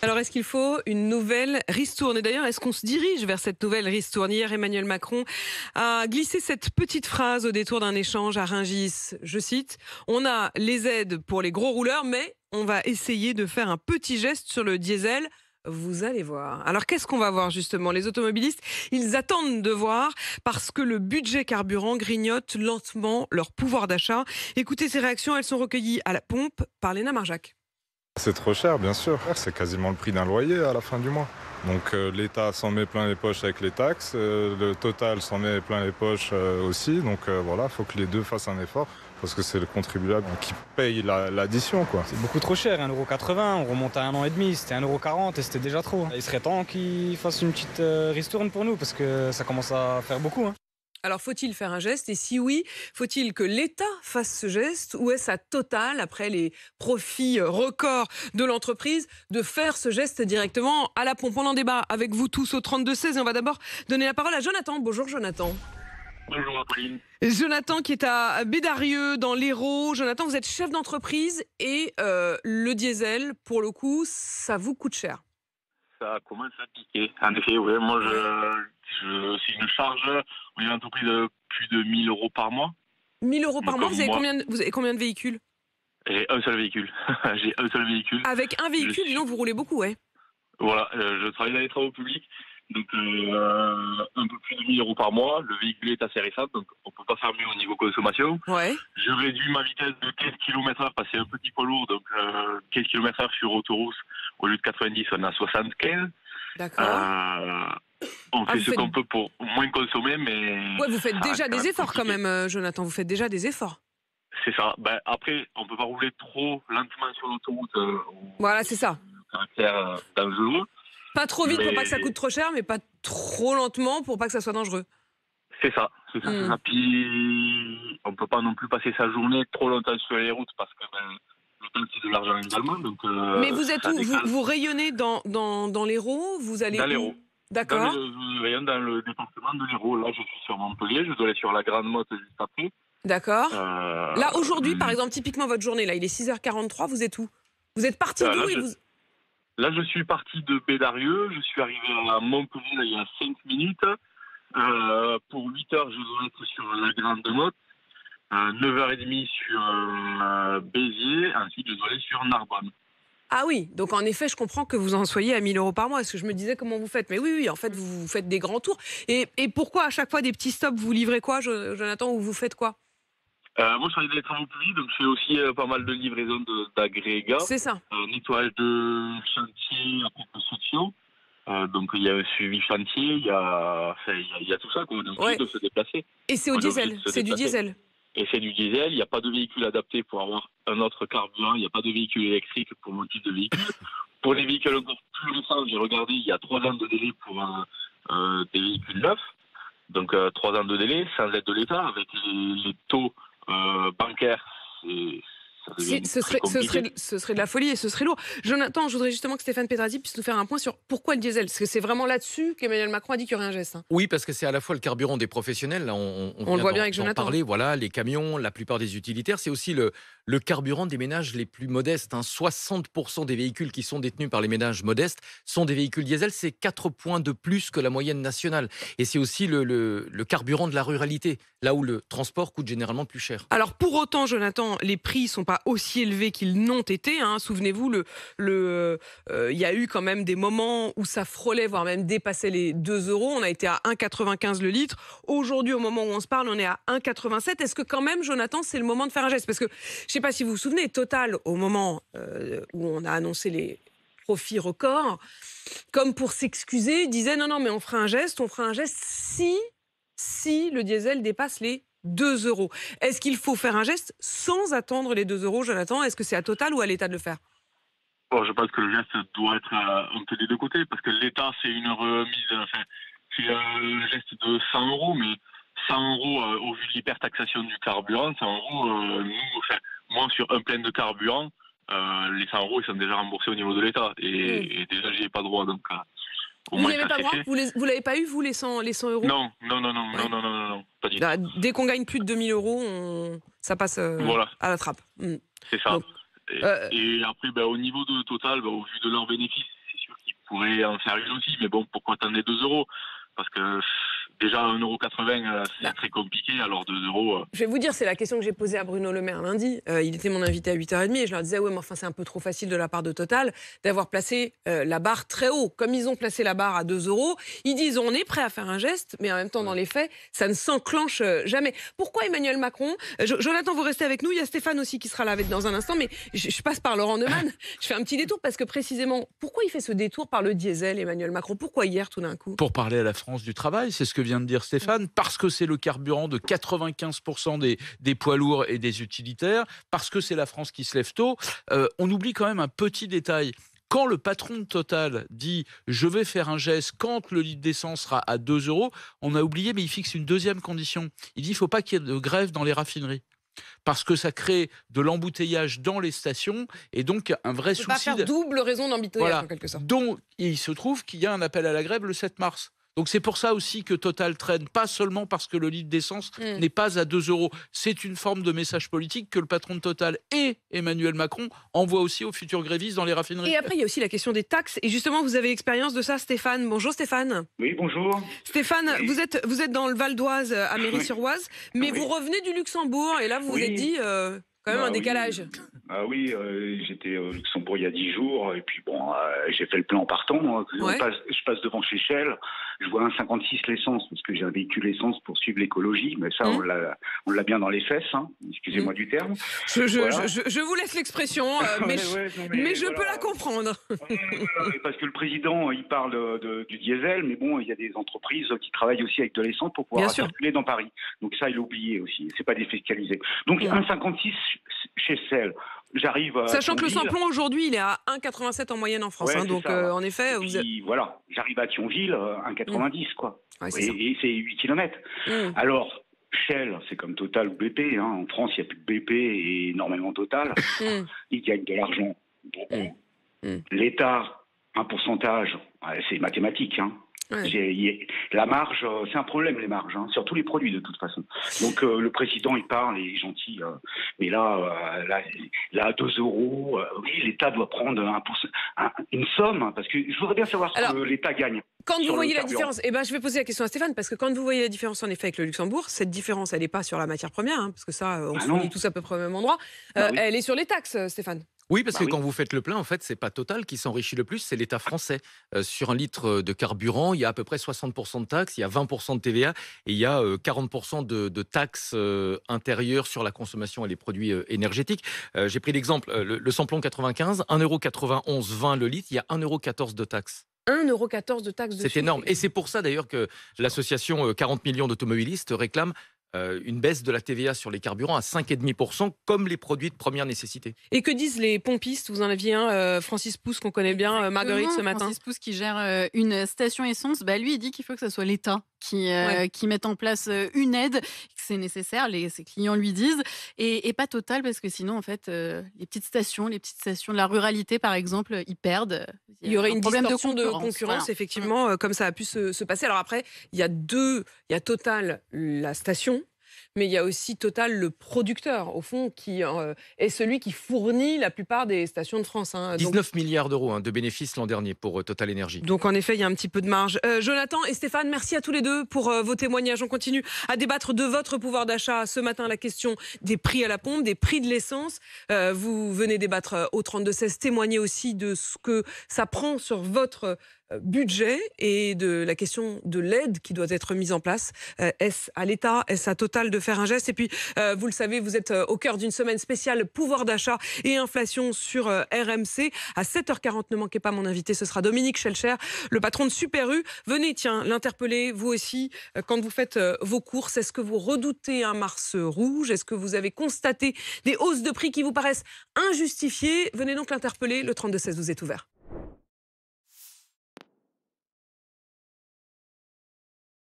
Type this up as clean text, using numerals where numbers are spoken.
Alors, est-ce qu'il faut une nouvelle ristourne? Et d'ailleurs, est-ce qu'on se dirige vers cette nouvelle ristourne? Hier, Emmanuel Macron a glissé cette petite phrase au détour d'un échange à Rungis. Je cite, on a les aides pour les gros rouleurs, mais on va essayer de faire un petit geste sur le diesel. Vous allez voir. Alors, qu'est-ce qu'on va voir justement? Les automobilistes, ils attendent de voir parce que le budget carburant grignote lentement leur pouvoir d'achat. Écoutez ces réactions, elles sont recueillies à la pompe par Léna Marjac. C'est trop cher, bien sûr. C'est quasiment le prix d'un loyer à la fin du mois. Donc l'État s'en met plein les poches avec les taxes, le Total s'en met plein les poches aussi. Donc voilà, il faut que les deux fassent un effort parce que c'est le contribuable qui paye l'addition, quoi. C'est beaucoup trop cher, 1,80 €, on remonte à 1 an et demi, c'était 1,40 € et c'était déjà trop. Il serait temps qu'ils fassent une petite ristourne pour nous parce que ça commence à faire beaucoup. Alors, faut-il faire un geste? Et si oui, faut-il que l'État fasse ce geste? Ou est-ce à Total, après les profits records de l'entreprise, de faire ce geste directement à la pompe? On en débat avec vous tous au 32-16. Et on va d'abord donner la parole à Jonathan. Bonjour Jonathan. Bonjour Apolline. Jonathan qui est à Bédarieux, dans l'Hérault. Jonathan, vous êtes chef d'entreprise et le diesel, pour le coup, ça vous coûte cher. Ça commence à piquer. En effet, oui, moi c'est une charge au niveau d'entreprise de plus de 1 000 € par mois. 1 000 € par Donc, mois, moi, vous avez combien de véhicules? J'ai un seul véhicule. J'ai un seul véhicule. Avec un véhicule, dis donc, vous roulez beaucoup, ouais. Voilà, je travaille dans les travaux publics. Donc un peu plus de 1 000 € par mois. Le véhicule est assez récent, donc on ne peut pas faire mieux au niveau consommation. Ouais. Je réduis ma vitesse de 15 km/h parce que c'est un petit poids lourd. Donc 15 km/h sur autoroute, au lieu de 90, on a 75. D'accord. On fait ce qu'on peut pour moins consommer, mais... Ouais, vous faites déjà des efforts quand même, Jonathan. Vous faites déjà des efforts. C'est ça. Après, on ne peut pas rouler trop lentement sur l'autoroute. Voilà, c'est ça. Caractère dangereux. Pas trop vite pour pas que ça coûte trop cher, mais pas trop lentement pour pas que ça soit dangereux. C'est ça. C'est ça. Puis, on ne peut pas non plus passer sa journée trop longtemps sur les routes parce que le temps, c'est de l'argent également. Donc, mais vous êtes où? Vous rayonnez dans l'Hérault? Vous allez dans où? l'Hérault. D'accord. Je rayonne dans le département de l'Hérault. Là, je suis sur Montpellier. Je dois aller sur la Grande Motte juste après. D'accord. Là, aujourd'hui, par exemple, typiquement votre journée, là, il est 6h43, vous êtes où? Vous êtes parti d'où? Là, je suis parti de Bédarieux. Je suis arrivé à Montpellier là, il y a 5 minutes. Pour 8h, je dois être sur la Grande Motte. 9h30 sur Béziers. Ensuite, je dois aller sur Narbonne. Ah oui, donc en effet, je comprends que vous en soyez à 1 000 € par mois. Parce que je me disais comment vous faites. Mais oui, en fait, vous faites des grands tours. Et pourquoi à chaque fois des petits stops? Vous livrez quoi, Jonathan, ou vous faites quoi? Moi, je travaille dans les travaux publics, donc je fais aussi pas mal de livraisons d'agrégats. C'est ça. Nettoyage de chantier, après construction. Donc il y a un suivi chantier, il y a tout ça, quoi. Donc il faut se déplacer. Et c'est au diesel, c'est du diesel. Et c'est du diesel, il n'y a pas de véhicule adapté pour avoir un autre carburant, il n'y a pas de véhicule électrique pour mon type de véhicule. Pour les véhicules encore plus récents, j'ai regardé, il y a 3 ans de délai pour des véhicules neufs. Donc 3 ans de délai, sans aide de l'État, avec les taux bancaires, ce serait de la folie et ce serait lourd. Jonathan, je voudrais justement que Stéphane Pédrazi puisse nous faire un point sur pourquoi le diesel. Parce que c'est vraiment là-dessus qu'Emmanuel Macron a dit qu'il y aurait un geste. Oui, parce que c'est à la fois le carburant des professionnels, là on le voit bien avec Jonathan. Parler, voilà, les camions, la plupart des utilitaires, c'est aussi le carburant des ménages les plus modestes. 60% des véhicules qui sont détenus par les ménages modestes sont des véhicules diesel, c'est 4 points de plus que la moyenne nationale. Et c'est aussi le carburant de la ruralité, là où le transport coûte généralement plus cher. Alors pour autant, Jonathan, les prix sont pas aussi élevés qu'ils n'ont été. Souvenez-vous, il y a eu quand même des moments où ça frôlait, voire même dépassait les 2 €. On a été à 1,95 le litre. Aujourd'hui, au moment où on se parle, on est à 1,87. Est-ce que quand même, Jonathan, c'est le moment de faire un geste? Parce que, je ne sais pas si vous vous souvenez, Total, au moment où on a annoncé les profits records, comme pour s'excuser, disait non, mais on fera un geste si le diesel dépasse les 2 €. Est-ce qu'il faut faire un geste sans attendre les 2 €, Jonathan? Est-ce que c'est à Total ou à l'État de le faire? Bon, je pense que le geste doit être un peu des deux côtés, parce que l'État, c'est une remise, c'est un geste de 100 €, mais 100 € au vu de l'hypertaxation du carburant, 100 €, moi, sur un plein de carburant, les 100 € ils sont déjà remboursés au niveau de l'État, et déjà, j'y ai pas droit, donc... Vous n'avez pas droit? Vous l'avez pas eu, vous, les 100 €? Non, pas du tout. Là, dès qu'on gagne plus de 2 000 €, ça passe à la trappe. C'est ça. Donc, et après, au niveau de Total, au vu de leurs bénéfices, c'est pourrait en faire une aussi, mais bon, pourquoi t'en es 2 euros? Parce que déjà 1,80 €, c'est très compliqué, alors 2 euros. Je vais vous dire, c'est la question que j'ai posée à Bruno Le Maire lundi. Il était mon invité à 8h30 et je leur disais, ouais, mais enfin, c'est un peu trop facile de la part de Total d'avoir placé la barre très haut. Comme ils ont placé la barre à 2 euros, ils disent, on est prêt à faire un geste, mais en même temps, dans les faits, ça ne s'enclenche jamais. Pourquoi Emmanuel Macron Jonathan, vous restez avec nous. Il y a Stéphane aussi qui sera là dans un instant, mais je passe par Laurent Neumann. Je fais un petit détour parce que précisément, pourquoi il fait ce détour par le diesel, Emmanuel Macron? Pourquoi hier, tout d'un coup? Pour parler à la France du travail, c'est ce que vient de dire Stéphane, parce que c'est le carburant de 95% des poids lourds et des utilitaires, parce que c'est la France qui se lève tôt. On oublie quand même un petit détail. Quand le patron de Total dit « je vais faire un geste quand le litre d'essence sera à 2 euros », on a oublié, mais il fixe une deuxième condition. Il dit « il ne faut pas qu'il y ait de grève dans les raffineries ». Parce que ça crée de l'embouteillage dans les stations et donc un vrai souci. Pas faire double raison d'embouteillage en quelque sorte. Donc il se trouve qu'il y a un appel à la grève le 7 mars. Donc c'est pour ça aussi que Total traîne, pas seulement parce que le litre d'essence n'est pas à 2 euros. C'est une forme de message politique que le patron de Total et Emmanuel Macron envoient aussi aux futurs grévistes dans les raffineries. Et après, il y a aussi la question des taxes. Et justement, vous avez l'expérience de ça, Stéphane. Bonjour Stéphane. Oui, bonjour. Stéphane, oui. Vous êtes dans le Val d'Oise, à Méry-sur-Oise, mais vous revenez du Luxembourg et là, vous vous êtes dit... quand même un décalage. Ah oui, j'étais au Luxembourg il y a 10 jours et puis bon, j'ai fait le plein en partant. Ouais. Je passe devant chez Shell, je vois 1,56 l'essence parce que j'ai un véhicule essence pour suivre l'écologie, mais ça on l'a bien dans les fesses, hein. Excusez-moi du terme. Je vous laisse l'expression, mais je peux la comprendre. Parce que le président, il parle du diesel, mais bon, il y a des entreprises qui travaillent aussi avec de l'essence pour pouvoir circuler dans Paris. Donc ça, il a oublié aussi, c'est pas défiscalisé. Donc 1,56 chez Shell. J'arrive à sachant que le samplon aujourd'hui il est à 1,87 en moyenne en France, ouais, donc en effet voilà, j'arrive à Thionville 1,90 quoi, ouais, et c'est 8 km. Alors Shell, c'est comme Total ou BP, hein. En France il n'y a plus de BP et énormément Total. Ils gagnent de l'argent beaucoup. L'État, un pourcentage, c'est mathématique, hein. Ouais. La marge, c'est un problème, les marges, hein, sur tous les produits de toute façon. Donc le président, il parle, il est gentil, mais là, à 2 euros, oui, l'État doit prendre une somme, hein, parce que je voudrais bien savoir ce que l'État gagne. Quand vous voyez la différence, je vais poser la question à Stéphane, parce que quand vous voyez la différence en effet avec le Luxembourg, cette différence, elle n'est pas sur la matière première, hein, parce que ça, on se fournit tous à peu près au même endroit, elle est sur les taxes, Stéphane. Oui, parce que quand vous faites le plein, en fait, c'est pas Total qui s'enrichit le plus, c'est l'État français. Sur un litre de carburant, il y a à peu près 60% de taxes, il y a 20% de TVA et il y a 40% de taxes intérieures sur la consommation et les produits énergétiques. J'ai pris l'exemple, le samplon 95, 1,91 € le litre, il y a 1,14 € de taxes. 1,14 € de taxes dessus. C'est énorme. Et c'est pour ça d'ailleurs que l'association 40 millions d'automobilistes réclame une baisse de la TVA sur les carburants à 5,5%, comme les produits de première nécessité. Et que disent les pompistes? Vous en aviez un, Francis Pousse, qu'on connaît bien, Marguerite, ce matin. Francis Pousse qui gère une station essence, lui, il dit qu'il faut que ce soit l'État qui mette en place une aide, que c'est nécessaire, ses clients lui disent, et pas Total, parce que sinon, en fait, les petites stations de la ruralité, par exemple, ils perdent. Il y aurait une distorsion de concurrence, effectivement, comme ça a pu se passer. Alors après, il y a Total, la station, mais il y a aussi Total, le producteur, au fond, qui est celui qui fournit la plupart des stations de France. 19 milliards d'euros de bénéfices l'an dernier pour Total Énergie. Donc en effet, il y a un petit peu de marge. Jonathan et Stéphane, merci à tous les deux pour vos témoignages. On continue à débattre de votre pouvoir d'achat. Ce matin, la question des prix à la pompe, des prix de l'essence. Vous venez débattre au 32-16, témoigner aussi de ce que ça prend sur votre budget et de la question de l'aide qui doit être mise en place. Est-ce à l'État, est-ce à Total de faire un geste? Et puis, vous le savez, vous êtes au cœur d'une semaine spéciale pouvoir d'achat et inflation sur RMC. À 7h40, ne manquez pas mon invité, ce sera Dominique Schelcher, le patron de Super U. Venez, l'interpeller, vous aussi, quand vous faites vos courses. Est-ce que vous redoutez un Mars rouge? Est-ce que vous avez constaté des hausses de prix qui vous paraissent injustifiées? Venez donc l'interpeller, le 32-16 vous est ouvert.